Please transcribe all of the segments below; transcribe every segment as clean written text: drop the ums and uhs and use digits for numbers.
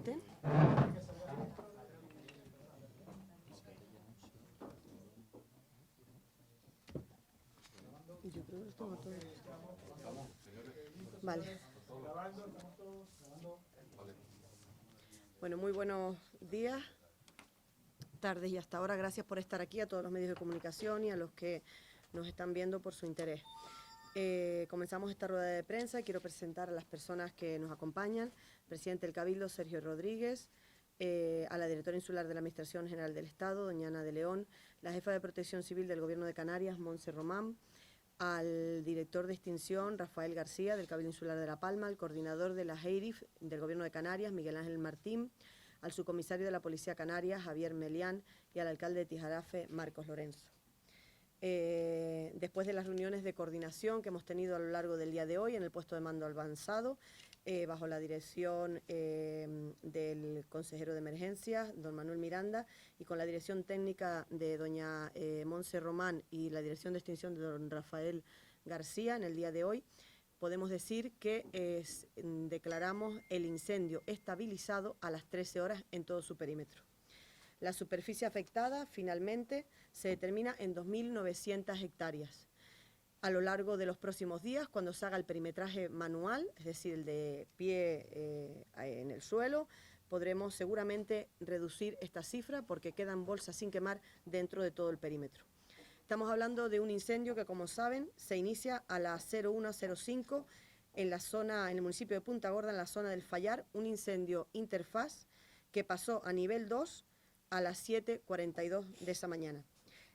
presenten. Yo creo que tengo todo. Vale. Bueno, muy buenos días, tardes y hasta ahora. Gracias por estar aquí, a todos los medios de comunicación y a los que nos están viendo por su interés. Comenzamos esta rueda de prensa y quiero presentar a las personas que nos acompañan. Presidente del Cabildo, Sergio Rodríguez, a la directora insular de la Administración General del Estado, doña Ana de León, la jefa de Protección Civil del Gobierno de Canarias, Montse Román, al director de extinción, Rafael García, del Cabildo Insular de La Palma, al coordinador de la HEIRIF del Gobierno de Canarias, Miguel Ángel Martín, al subcomisario de la Policía Canaria, Javier Melián, y al alcalde de Tijarafe, Marcos Lorenzo. Después de las reuniones de coordinación que hemos tenido a lo largo del día de hoy en el puesto de mando avanzado, bajo la dirección del consejero de emergencias, don Manuel Miranda, y con la dirección técnica de doña Montse Román y la dirección de extinción de don Rafael García, en el día de hoy, podemos decir que declaramos el incendio estabilizado a las 13 horas en todo su perímetro. La superficie afectada finalmente se determina en 2.900 hectáreas. A lo largo de los próximos días, cuando se haga el perimetraje manual, es decir, el de pie en el suelo, podremos seguramente reducir esta cifra porque quedan bolsas sin quemar dentro de todo el perímetro. Estamos hablando de un incendio que, como saben, se inicia a las 01:05 en el municipio de Punta Gorda, en la zona del Fallar, un incendio interfaz que pasó a nivel 2 a las 7:42 de esa mañana.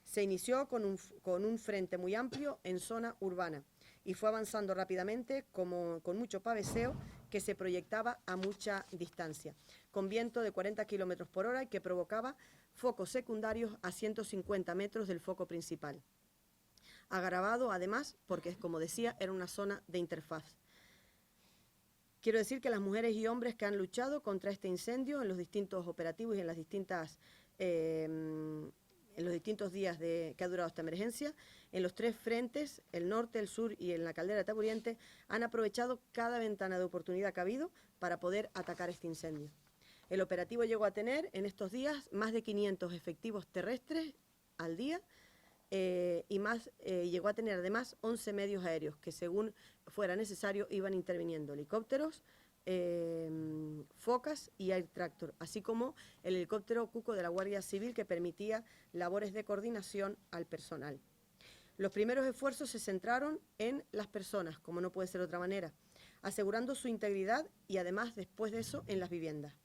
Se inició con un frente muy amplio en zona urbana y fue avanzando rápidamente con mucho paveseo que se proyectaba a mucha distancia, con viento de 40 km por hora y que provocaba focos secundarios a 150 metros del foco principal. Agravado, además, porque, como decía, era una zona de interfaz. Quiero decir que las mujeres y hombres que han luchado contra este incendio en los distintos operativos y en los distintos días que ha durado esta emergencia, en los 3 frentes, el norte, el sur y en la caldera de Taburiente, han aprovechado cada ventana de oportunidad que ha habido para poder atacar este incendio. El operativo llegó a tener en estos días más de 500 efectivos terrestres al día, llegó a tener además 11 medios aéreos que, según fuera necesario, iban interviniendo: helicópteros, focas y air tractor, así como el helicóptero Cuco de la Guardia Civil, que permitía labores de coordinación al personal. Los primeros esfuerzos se centraron en las personas, como no puede ser de otra manera, asegurando su integridad y, además, después de eso, en las viviendas.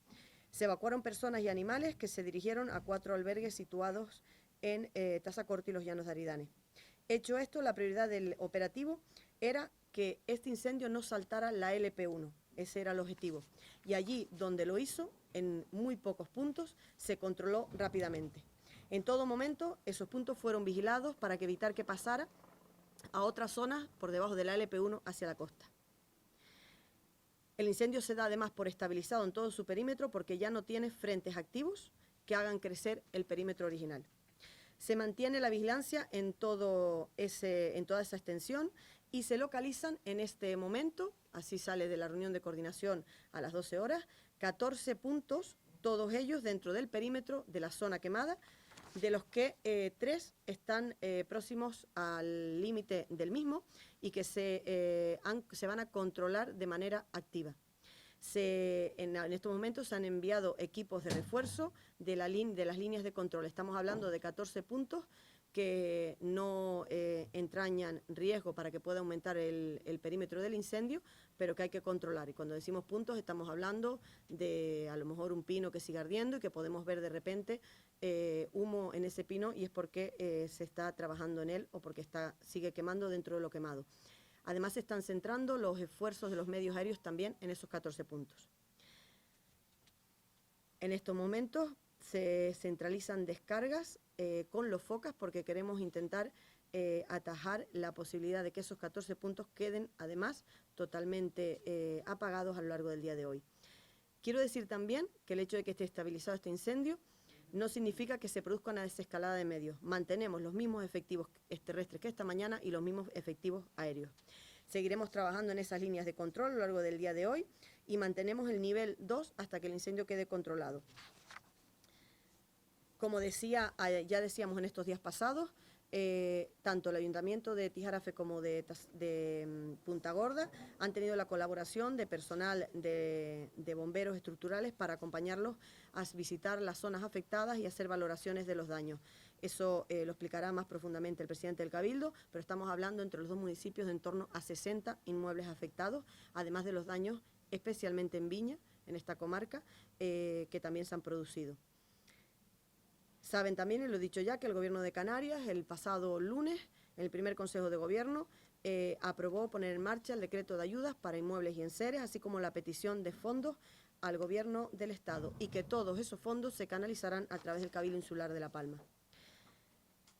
Se evacuaron personas y animales que se dirigieron a 4 albergues situados en Tazacorte y los Llanos de Aridane. Hecho esto, la prioridad del operativo era que este incendio no saltara la LP1, ese era el objetivo. Y allí donde lo hizo, en muy pocos puntos, se controló rápidamente. En todo momento, esos puntos fueron vigilados para evitar que pasara a otras zonas por debajo de la LP1 hacia la costa. El incendio se da además por estabilizado en todo su perímetro porque ya no tiene frentes activos que hagan crecer el perímetro original. Se mantiene la vigilancia en toda esa extensión y se localizan en este momento, así sale de la reunión de coordinación a las 12 horas, 14 puntos, todos ellos dentro del perímetro de la zona quemada, de los que 3 están próximos al límite del mismo y que se van a controlar de manera activa. En estos momentos se han enviado equipos de refuerzo de las líneas de control. Estamos hablando de 14 puntos que no entrañan riesgo para que pueda aumentar el perímetro del incendio, pero que hay que controlar. Y cuando decimos puntos estamos hablando de a lo mejor un pino que sigue ardiendo y que podemos ver de repente humo en ese pino, y es porque se está trabajando en él o porque sigue quemando dentro de lo quemado. Además, se están centrando los esfuerzos de los medios aéreos también en esos 14 puntos. En estos momentos se centralizan descargas con los focas porque queremos intentar atajar la posibilidad de que esos 14 puntos queden, además, totalmente apagados a lo largo del día de hoy. Quiero decir también que el hecho de que esté estabilizado este incendio no significa que se produzca una desescalada de medios. Mantenemos los mismos efectivos terrestres que esta mañana y los mismos efectivos aéreos. Seguiremos trabajando en esas líneas de control a lo largo del día de hoy y mantenemos el nivel 2 hasta que el incendio quede controlado. Como ya decíamos en estos días pasados, tanto el Ayuntamiento de Tijarafe como de Punta Gorda han tenido la colaboración de personal de bomberos estructurales para acompañarlos a visitar las zonas afectadas y hacer valoraciones de los daños. Eso lo explicará más profundamente el presidente del Cabildo, pero estamos hablando entre los dos municipios de en torno a 60 inmuebles afectados, además de los daños especialmente en Viña, en esta comarca, que también se han producido. Saben también, y lo he dicho ya, que el Gobierno de Canarias, el pasado lunes, en el primer Consejo de Gobierno, aprobó poner en marcha el decreto de ayudas para inmuebles y enseres, así como la petición de fondos al Gobierno del Estado, y que todos esos fondos se canalizarán a través del Cabildo Insular de La Palma.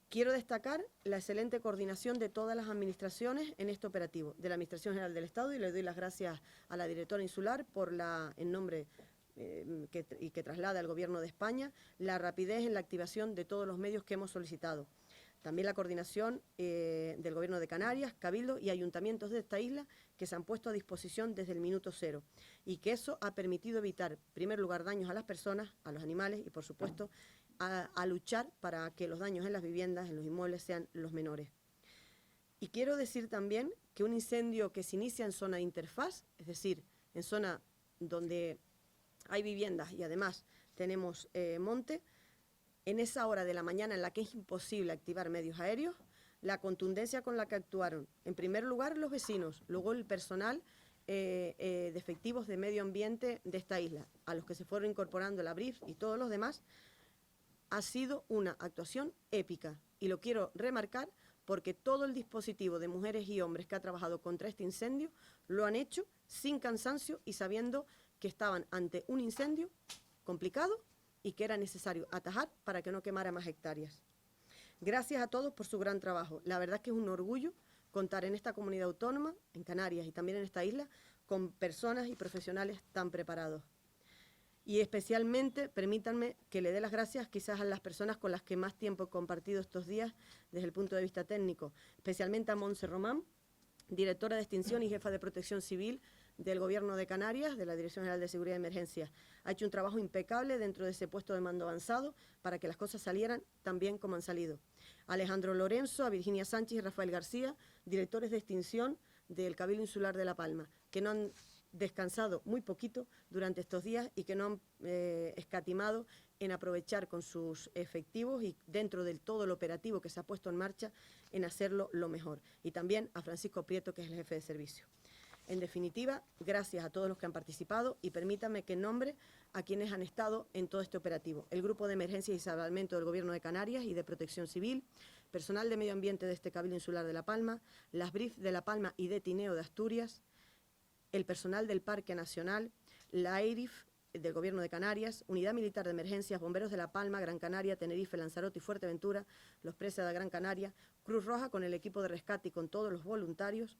Quiero destacar la excelente coordinación de todas las administraciones en este operativo, de la Administración General del Estado, y le doy las gracias a la directora insular por en nombre que traslada al Gobierno de España, la rapidez en la activación de todos los medios que hemos solicitado. También la coordinación del Gobierno de Canarias, Cabildo y ayuntamientos de esta isla que se han puesto a disposición desde el minuto cero y que eso ha permitido evitar, en primer lugar, daños a las personas, a los animales y, por supuesto, a luchar para que los daños en las viviendas, en los inmuebles, sean los menores. Y quiero decir también que un incendio que se inicia en zona de interfaz, es decir, en zona donde hay viviendas y además tenemos monte, en esa hora de la mañana en la que es imposible activar medios aéreos, la contundencia con la que actuaron, en primer lugar los vecinos, luego el personal de efectivos de medio ambiente de esta isla, a los que se fueron incorporando la BRIF y todos los demás, ha sido una actuación épica. Y lo quiero remarcar porque todo el dispositivo de mujeres y hombres que ha trabajado contra este incendio lo han hecho sin cansancio y sabiendo que estaban ante un incendio complicado y que era necesario atajar para que no quemara más hectáreas. Gracias a todos por su gran trabajo. La verdad es que es un orgullo contar en esta comunidad autónoma, en Canarias y también en esta isla, con personas y profesionales tan preparados. Y especialmente, permítanme que le dé las gracias quizás a las personas con las que más tiempo he compartido estos días desde el punto de vista técnico, especialmente a Montse Román, directora de Extinción y jefa de Protección Civil del Gobierno de Canarias, de la Dirección General de Seguridad y Emergencias. Ha hecho un trabajo impecable dentro de ese puesto de mando avanzado para que las cosas salieran tan bien como han salido. A Alejandro Lorenzo, a Virginia Sánchez y Rafael García, directores de Extinción del Cabildo Insular de La Palma, que no han descansado muy poquito durante estos días y que no han escatimado en aprovechar con sus efectivos y dentro del todo el operativo que se ha puesto en marcha en hacerlo lo mejor. Y también a Francisco Prieto, que es el jefe de servicio. En definitiva, gracias a todos los que han participado y permítanme que nombre a quienes han estado en todo este operativo. El Grupo de Emergencia y Salvamento del Gobierno de Canarias y de Protección Civil, personal de Medio Ambiente de este Cabildo Insular de La Palma, las BRIF de La Palma y de Tineo de Asturias, el personal del Parque Nacional, la EIRIF del Gobierno de Canarias, Unidad Militar de Emergencias, Bomberos de La Palma, Gran Canaria, Tenerife, Lanzarote y Fuerteventura, los Presas de Gran Canaria, Cruz Roja con el equipo de rescate y con todos los voluntarios,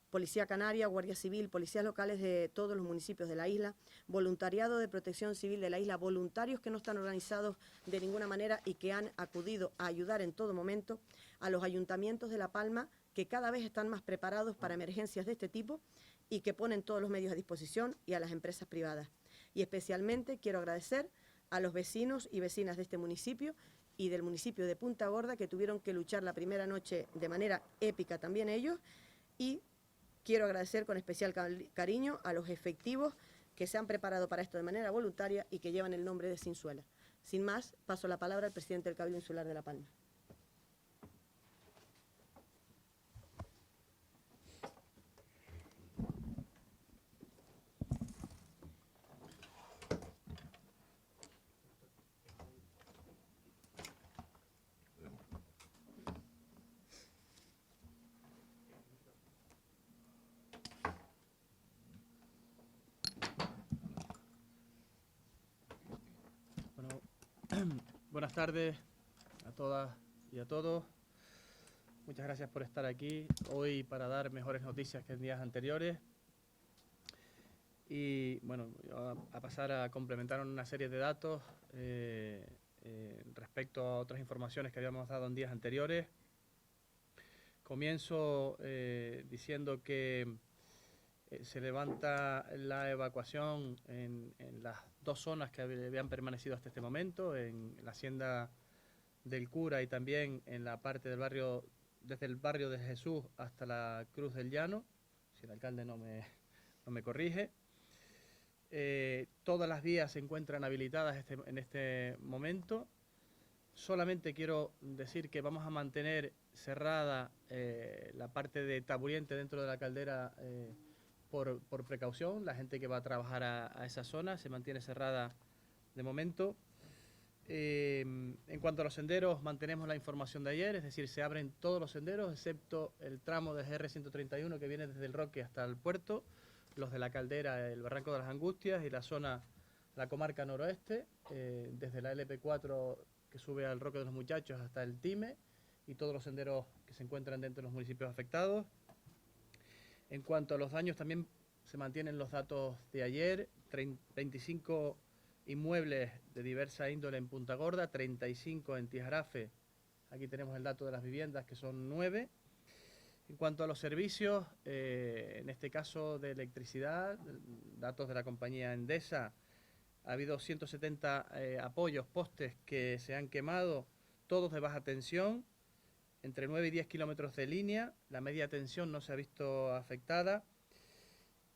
Policía Canaria, Guardia Civil, policías locales de todos los municipios de la isla, voluntariado de Protección Civil de la isla, voluntarios que no están organizados de ninguna manera y que han acudido a ayudar en todo momento, a los ayuntamientos de La Palma, que cada vez están más preparados para emergencias de este tipo y que ponen todos los medios a disposición, y a las empresas privadas. Y especialmente quiero agradecer a los vecinos y vecinas de este municipio y del municipio de Punta Gorda, que tuvieron que luchar la primera noche de manera épica también ellos, y quiero agradecer con especial cariño a los efectivos que se han preparado para esto de manera voluntaria y que llevan el nombre de Sinsuela. Sin más, paso la palabra al presidente del Cabildo Insular de La Palma. Buenas tardes a todas y a todos. Muchas gracias por estar aquí hoy para dar mejores noticias que en días anteriores. Y bueno, a pasar a complementar una serie de datos respecto a otras informaciones que habíamos dado en días anteriores. Comienzo diciendo que se levanta la evacuación en las dos zonas que habían permanecido hasta este momento, en la hacienda del Cura y también en la parte del barrio, desde el barrio de Jesús hasta la Cruz del Llano, si el alcalde no me corrige. Todas las vías se encuentran habilitadas en este momento. Solamente quiero decir que vamos a mantener cerrada la parte de Taburiente dentro de la caldera por precaución. La gente que va a trabajar a esa zona se mantiene cerrada de momento. En cuanto a los senderos, mantenemos la información de ayer, es decir, se abren todos los senderos, excepto el tramo de GR131 que viene desde el Roque hasta el puerto, los de la caldera, el Barranco de las Angustias y la zona, la comarca noroeste, desde la LP4 que sube al Roque de los Muchachos hasta el Time, y todos los senderos que se encuentran dentro de los municipios afectados. En cuanto a los daños, también se mantienen los datos de ayer, 25 inmuebles de diversa índole en Punta Gorda, 35 en Tijarafe. Aquí tenemos el dato de las viviendas, que son 9. En cuanto a los servicios, en este caso de electricidad, datos de la compañía Endesa, ha habido 170 apoyos, postes que se han quemado, todos de baja tensión, entre 9 y 10 kilómetros de línea. La media tensión no se ha visto afectada.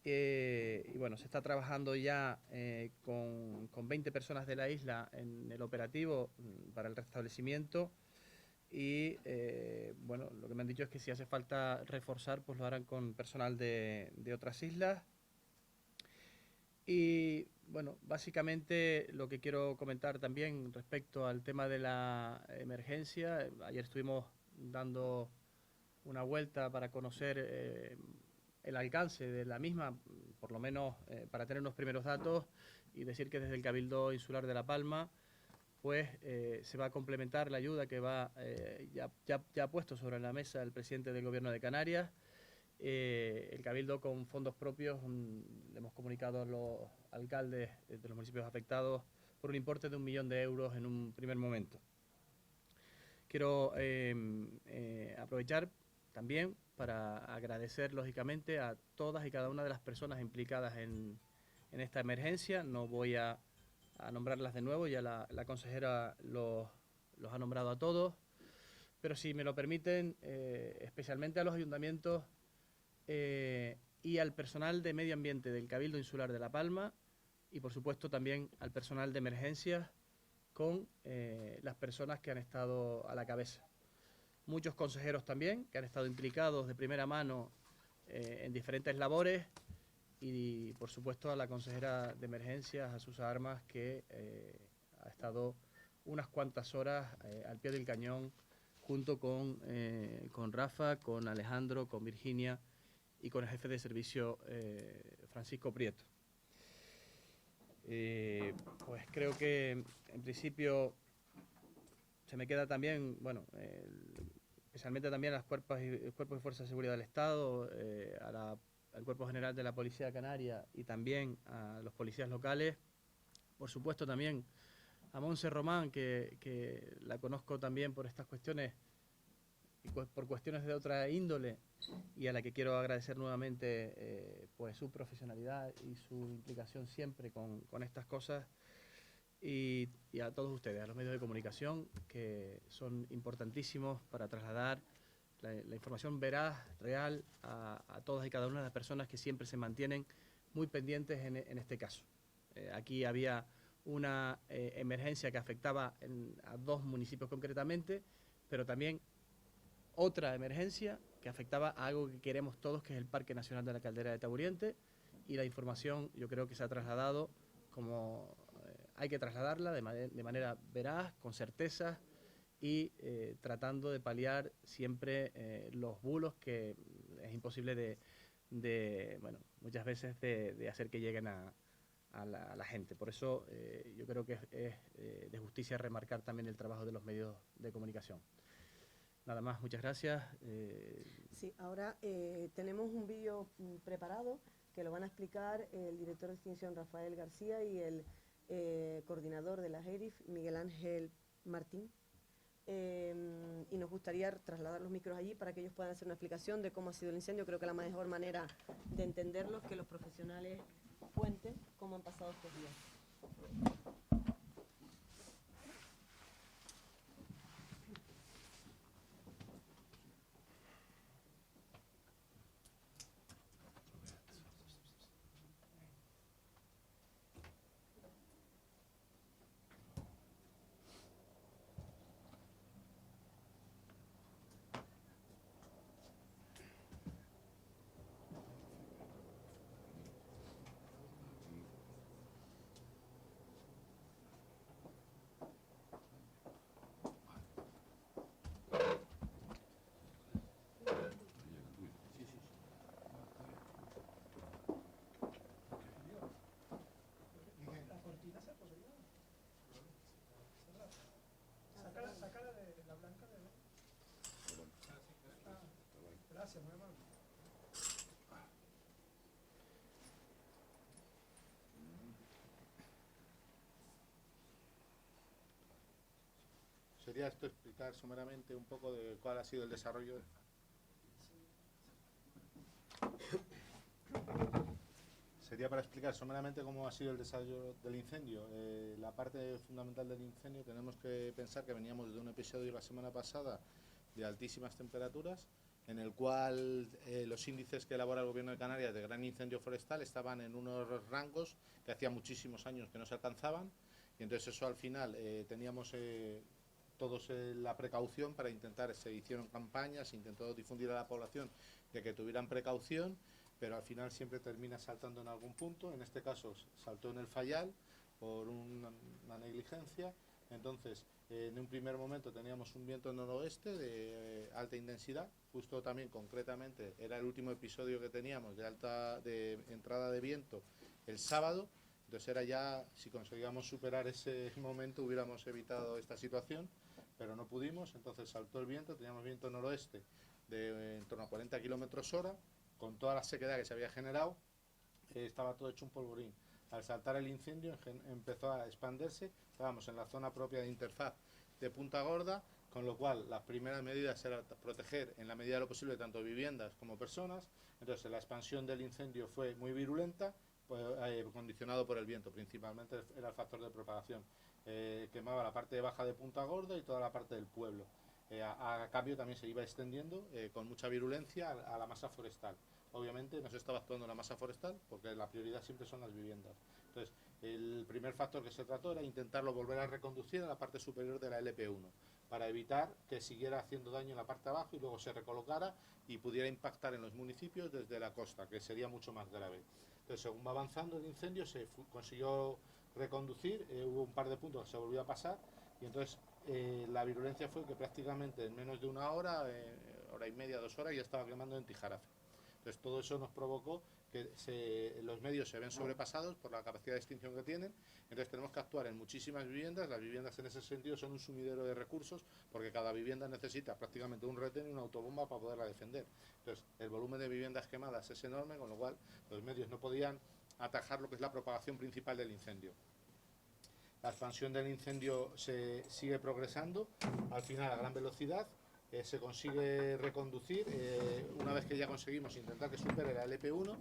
Y bueno, se está trabajando ya con 20 personas de la isla en el operativo para el restablecimiento. Y bueno, lo que me han dicho es que si hace falta reforzar, pues lo harán con personal de otras islas. Y bueno, básicamente lo que quiero comentar también respecto al tema de la emergencia, ayer estuvimos dando una vuelta para conocer el alcance de la misma, por lo menos para tener unos primeros datos, y decir que desde el Cabildo Insular de La Palma pues se va a complementar la ayuda que ya ha puesto sobre la mesa el presidente del Gobierno de Canarias. El Cabildo, con fondos propios, le hemos comunicado a los alcaldes de los municipios afectados por un importe de 1 millón de euros en un primer momento. Quiero aprovechar también para agradecer, lógicamente, a todas y cada una de las personas implicadas en esta emergencia. No voy a nombrarlas de nuevo, ya la consejera los ha nombrado a todos, pero si me lo permiten, especialmente a los ayuntamientos y al personal de medio ambiente del Cabildo Insular de La Palma, y por supuesto también al personal de emergencias, con las personas que han estado a la cabeza. Muchos consejeros también que han estado implicados de primera mano en diferentes labores, y por supuesto a la consejera de emergencias, a Susa Armas, que ha estado unas cuantas horas al pie del cañón junto con Rafa, con Alejandro, con Virginia y con el jefe de servicio Francisco Prieto. Pues creo que en principio se me queda también, bueno, especialmente también a los cuerpos y fuerzas de seguridad del Estado, al Cuerpo General de la Policía Canaria y también a los policías locales. Por supuesto también a Monse Román, que la conozco también por estas cuestiones y por cuestiones de otra índole, y a la que quiero agradecer nuevamente pues su profesionalidad y su implicación siempre con estas cosas, y a todos ustedes, a los medios de comunicación, que son importantísimos para trasladar la información veraz, real, a todas y cada una de las personas que siempre se mantienen muy pendientes en este caso. Aquí había una emergencia que afectaba a 2 municipios concretamente, pero también otra emergencia que afectaba a algo que queremos todos, que es el Parque Nacional de la Caldera de Taburiente, y la información yo creo que se ha trasladado como hay que trasladarla, de manera veraz, con certeza, y tratando de paliar siempre los bulos que es imposible bueno, muchas veces de hacer que lleguen a la gente. Por eso yo creo que es de justicia remarcar también el trabajo de los medios de comunicación. Nada más, muchas gracias. Sí, ahora tenemos un vídeo preparado que lo van a explicar el director de extinción Rafael García y el coordinador de la GERIF, Miguel Ángel Martín. y nos gustaría trasladar los micros allí para que ellos puedan hacer una explicación de cómo ha sido el incendio. Creo que la mejor manera de entenderlo es que los profesionales cuenten cómo han pasado estos días. Sería esto explicar someramente un poco de cuál ha sido el desarrollo. Sería para explicar someramente cómo ha sido el desarrollo del incendio. La parte fundamental del incendio, tenemos que pensar que veníamos de un episodio la semana pasada de altísimas temperaturas, en el cual los índices que elabora el Gobierno de Canarias de gran incendio forestal estaban en unos rangos que hacía muchísimos años que no se alcanzaban, y entonces eso al final teníamos todos la precaución para intentar, se hicieron campañas, se intentó difundir a la población de que tuvieran precaución, pero al final siempre termina saltando en algún punto. En este caso saltó en el Fayal por una negligencia. Entonces, en un primer momento teníamos un viento noroeste de alta intensidad, justo también concretamente era el último episodio que teníamos de entrada de viento el sábado. Entonces era ya, si conseguíamos superar ese momento hubiéramos evitado esta situación, pero no pudimos. Entonces saltó el viento, teníamos viento noroeste de en torno a 40 kilómetros hora, con toda la sequedad que se había generado, estaba todo hecho un polvorín. Al saltar el incendio empezó a expandirse, estábamos en la zona propia de interfaz de Punta Gorda, con lo cual las primeras medidas eran proteger en la medida de lo posible tanto viviendas como personas. Entonces la expansión del incendio fue muy virulenta, condicionado por el viento, principalmente era el factor de propagación. Quemaba la parte baja de Punta Gorda y toda la parte del pueblo. A cambio también se iba extendiendo con mucha virulencia a la masa forestal. Obviamente no se estaba actuando en la masa forestal porque la prioridad siempre son las viviendas. Entonces, el primer factor que se trató era intentarlo volver a reconducir a la parte superior de la LP1 para evitar que siguiera haciendo daño en la parte de abajo y luego se recolocara y pudiera impactar en los municipios desde la costa, que sería mucho más grave. Entonces, según va avanzando el incendio, se consiguió reconducir, hubo un par de puntos que se volvió a pasar, y entonces la virulencia fue que prácticamente en menos de una hora, hora y media, 2 horas, ya estaba quemando en Tijarafe. Entonces todo eso nos provocó que los medios se ven sobrepasados por la capacidad de extinción que tienen. Entonces tenemos que actuar en muchísimas viviendas. Las viviendas en ese sentido son un sumidero de recursos porque cada vivienda necesita prácticamente un retén y una autobomba para poderla defender. Entonces el volumen de viviendas quemadas es enorme, con lo cual los medios no podían atajar lo que es la propagación principal del incendio. La expansión del incendio se sigue progresando, al final a gran velocidad. Se consigue reconducir, una vez que ya conseguimos intentar que supere la LP1,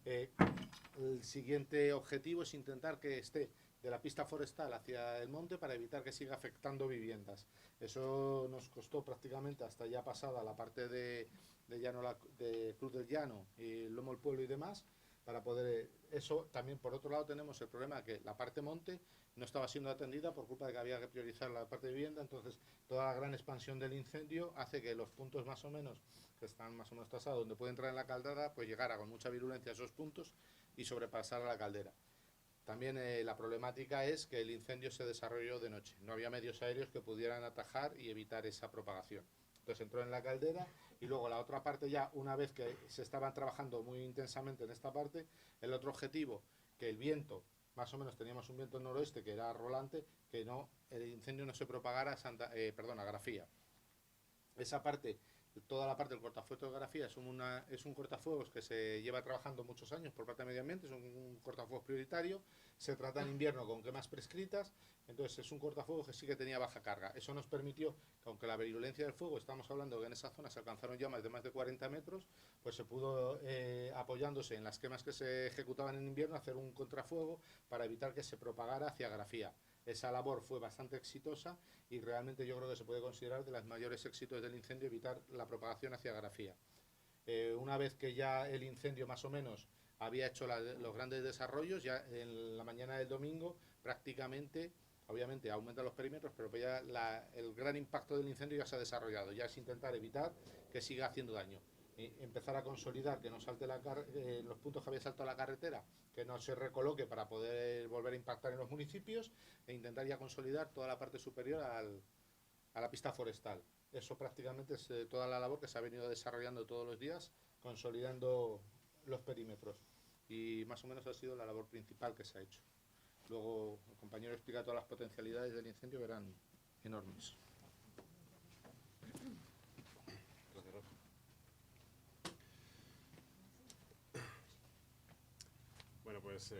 el siguiente objetivo es intentar que esté de la pista forestal hacia el monte para evitar que siga afectando viviendas. Eso nos costó prácticamente hasta ya pasada la parte de Cruz del Llano, y Lomo del Pueblo y demás, para poder. Eso también, por otro lado, tenemos el problema de que la parte monte no estaba siendo atendida por culpa de que había que priorizar la parte de vivienda. Entonces toda la gran expansión del incendio hace que los puntos más o menos que están más o menos tasados donde puede entrar en la caldera, pues llegara con mucha virulencia a esos puntos y sobrepasar a la caldera. También la problemática es que el incendio se desarrolló de noche, no había medios aéreos que pudieran atajar y evitar esa propagación. Entonces entró en la caldera, y luego la otra parte, ya una vez que se estaban trabajando muy intensamente en esta parte, el otro objetivo, que el viento, más o menos teníamos un viento noroeste que era rolante, que no, el incendio no se propagara a Grafía. Esa parte toda la parte del cortafotografía es un cortafuegos que se lleva trabajando muchos años por parte de Medio Ambiente, es un cortafuegos prioritario, se trata en invierno con quemas prescritas, entonces es un cortafuegos que sí que tenía baja carga. Eso nos permitió que, aunque la virulencia del fuego, estamos hablando que en esa zona se alcanzaron llamas de más de 40 metros, pues se pudo, apoyándose en las quemas que se ejecutaban en invierno, hacer un contrafuego para evitar que se propagara hacia Grafía. Esa labor fue bastante exitosa y realmente yo creo que se puede considerar de los mayores éxitos del incendio evitar la propagación hacia Grafía. Una vez que ya el incendio más o menos había hecho los grandes desarrollos, ya en la mañana del domingo prácticamente, obviamente aumentan los perímetros, pero ya el gran impacto del incendio ya se ha desarrollado, ya es intentar evitar que siga haciendo daño. Empezar a consolidar, que no salte los puntos que había saltado la carretera, que no se recoloque para poder volver a impactar en los municipios, e intentar ya consolidar toda la parte superior a la pista forestal. Eso prácticamente es toda la labor que se ha venido desarrollando todos los días, consolidando los perímetros. Y más o menos ha sido la labor principal que se ha hecho. Luego el compañero explica todas las potencialidades del incendio, verán enormes. Bueno, pues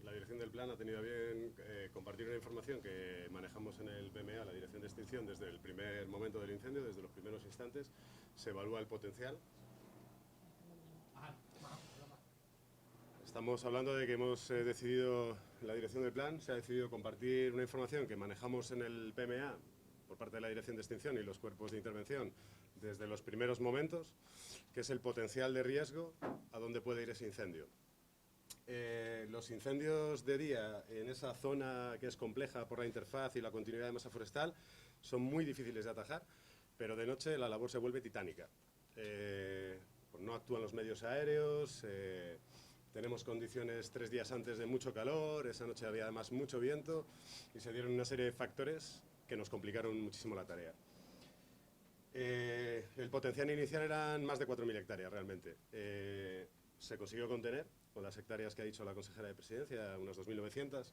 la dirección del plan ha tenido a bien compartir una información que manejamos en el PMA, la dirección de extinción, desde el primer momento del incendio, desde los primeros instantes. Se evalúa el potencial. Estamos hablando de que hemos decidido, la dirección del plan se ha decidido compartir una información que manejamos en el PMA por parte de la dirección de extinción y los cuerpos de intervención desde los primeros momentos, que es el potencial de riesgo a dónde puede ir ese incendio. Los incendios de día en esa zona que es compleja por la interfaz y la continuidad de masa forestal son muy difíciles de atajar, pero de noche la labor se vuelve titánica. Pues no actúan los medios aéreos, tenemos condiciones 3 días antes de mucho calor, esa noche había además mucho viento y se dieron una serie de factores que nos complicaron muchísimo la tarea. El potencial inicial eran más de 4.000 hectáreas realmente. Se consiguió contener con las hectáreas que ha dicho la consejera de Presidencia, unas 2.900,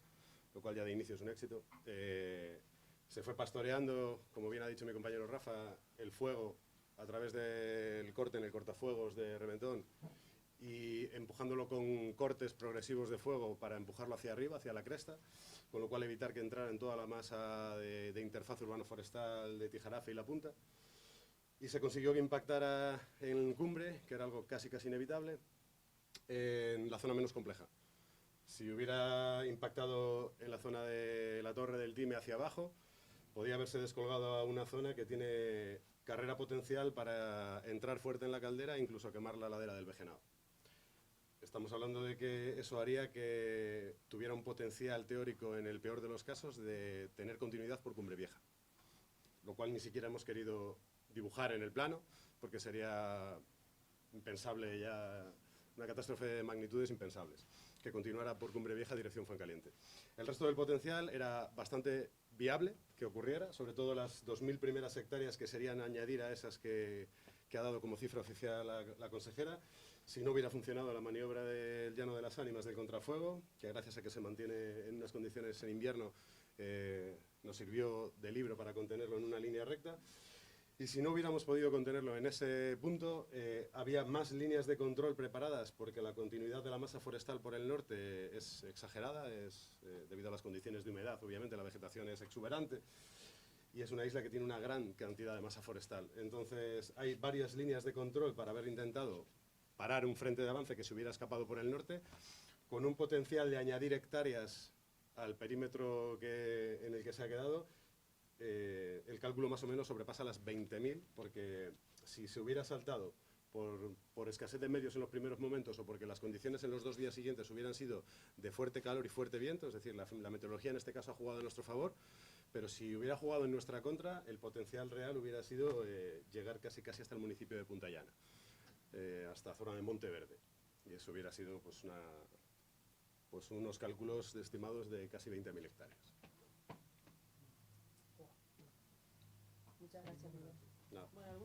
lo cual ya de inicio es un éxito. Se fue pastoreando, como bien ha dicho mi compañero Rafa, el fuego a través del corte en el cortafuegos de Reventón y empujándolo con cortes progresivos de fuego para empujarlo hacia arriba, hacia la cresta, con lo cual evitar que entrara en toda la masa de interfaz urbano-forestal de Tijarafe y La Punta. Y se consiguió que impactara en cumbre, que era algo casi inevitable, en la zona menos compleja. Si hubiera impactado en la zona de la Torre del Time hacia abajo, podría haberse descolgado a una zona que tiene carrera potencial para entrar fuerte en la caldera e incluso quemar la ladera del Vejenao. Estamos hablando de que eso haría que tuviera un potencial teórico, en el peor de los casos, de tener continuidad por Cumbre Vieja, lo cual ni siquiera hemos querido dibujar en el plano, porque sería impensable ya, una catástrofe de magnitudes impensables, que continuara por Cumbre Vieja dirección Fuencaliente. El resto del potencial era bastante viable que ocurriera, sobre todo las 2.000 primeras hectáreas que serían añadir a esas que ha dado como cifra oficial la consejera. Si no hubiera funcionado la maniobra del Llano de las Ánimas del contrafuego, que gracias a que se mantiene en unas condiciones en invierno, nos sirvió de libro para contenerlo en una línea recta. Y si no hubiéramos podido contenerlo en ese punto, había más líneas de control preparadas, porque la continuidad de la masa forestal por el norte es exagerada, debido a las condiciones de humedad, obviamente la vegetación es exuberante, y es una isla que tiene una gran cantidad de masa forestal. Entonces hay varias líneas de control para haber intentado parar un frente de avance que se hubiera escapado por el norte, con un potencial de añadir hectáreas al perímetro en el que se ha quedado. El cálculo más o menos sobrepasa las 20.000, porque si se hubiera saltado por escasez de medios en los primeros momentos o porque las condiciones en los 2 días siguientes hubieran sido de fuerte calor y fuerte viento, es decir, la meteorología en este caso ha jugado en nuestro favor, pero si hubiera jugado en nuestra contra, el potencial real hubiera sido llegar casi hasta el municipio de Punta Llana, hasta zona de Monteverde, y eso hubiera sido pues unos cálculos estimados de casi 20.000 hectáreas. Muchas gracias, Miguel. Nada. Bueno,